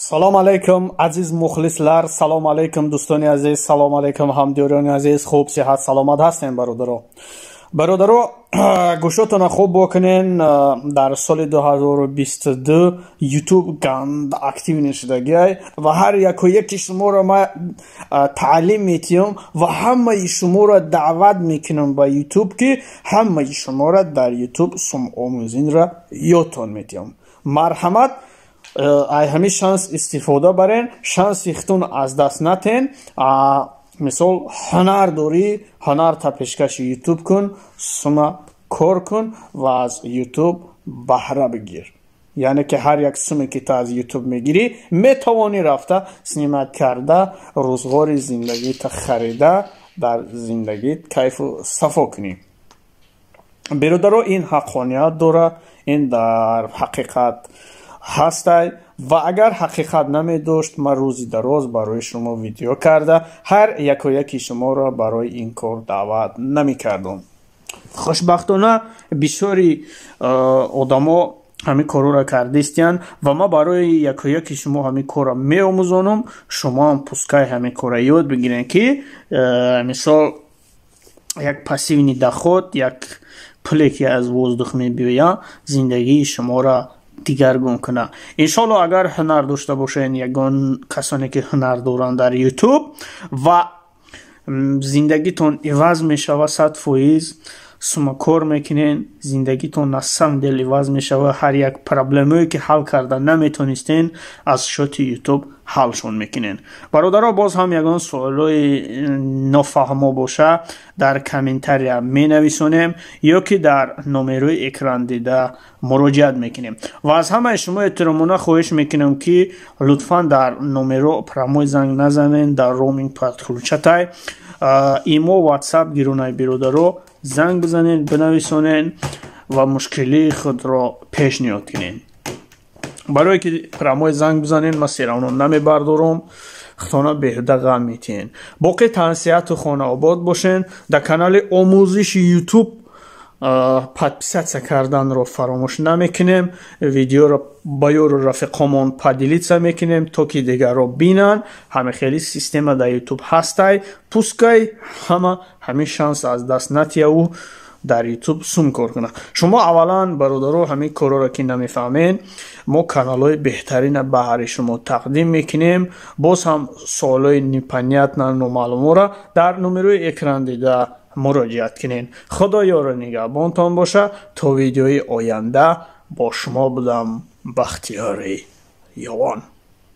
салом алейкум азиз мухлислар, салом алейкум дӯстони азиз, салом алейкум ҳамдиёрони азиз. хуб сиҳат саломат ҳастем бародаро, гӯшотона хуб бокунен. дар соли 2022 ютуб ганда активни шудагиай ва ҳар яку яки шуморо ма таълим метиҳам ва ҳамаи шуморо даъват мекунам ба ютуб ки ҳамаи шуморо дар ютуб сумъомӯзинро ёдтон метиҳам. марҳамат, ай ҳамин шанс истифода барен, шанси хутун аз даст натен. мисол ҳунар дорӣ, ҳунарта пешкаши ютуб кун, сума кор кун ва аз ютуб баҳра бигир. яъне ки ҳар як суме ки ту аз ютуб мегирӣ метавонӣ рафта снимат карда рӯзғори зиндагита харида дар зиндагит кайфу сафо кунӣ. беродаро, ин ҳаққоният дора, ин дар ҳақиқат ҳастай ва агар ҳақиқат намедошт ман рӯзи дароз барои шумо видео карда ҳар яку яки шуморо барои ин кор даъват намекардам. хушбахтона бисёри одамо ҳамин корро кардистиянд ва ман барои яку яки шумо ҳамин корро меомӯзонам. шумоам пускай ҳамин корро ёд бигирен ки мисол як пассивни доход, як пуле ки аз воздух мебиёяд зиндагии шуморо дигаргун кунад. иншоалло агар ҳунар дошта бошед, ягон касоне ки ҳунар доранд дар ютуб ва зиндагитон иваз мешава 100%, сума кор мекунен, зиндагитон аз самом дел иваз мешава, ҳар як проблемое ки ҳал карда наметонистен аз шоти ютуб ҳалшон мекунен. бародаро, боз ҳам ягон суолои нофаҳмо боша дар комментария менависонем ё ки дар номерои экран дида муроҷиат мекунем. ва аз ҳамаи шумо эҳтиромона хоҳиш мекунам ки лутфан дар номеро прамой занг назанен, дар роуминг подключатай имо ватсап гирунай беродаро занг бизанен, бинависонен ва мушкилии худро пешниҳод кунен. барое ки прамой занг бизанен ман серавно намебардорам, хутона беҳуда ғам метиҳен. боқи тансияту хонаобод бошен. дар канали омӯзиши ютуб подписатсия карданро фаромӯш намекунем. видеоро ба ёру рафиқомон падилитса мекунем то ки дигарро бинанд. ҳамихели система дар ютуб ҳастай, пускай ҳамин шанс аз даст натияву дар ютуб сум кор кунад. шумо аввалан бародаро ҳамин корро ки намефаҳмен, мо каналҳои беҳтарина баҳри шумо тақдим мекунем. боз ҳам суолои непонятна номаълумора дар номерои экран дида муроҷиат кунен. худо ёру нигаҳбонтон боша. то видеои оянда бо шумо будам. бахтиёри ёвон.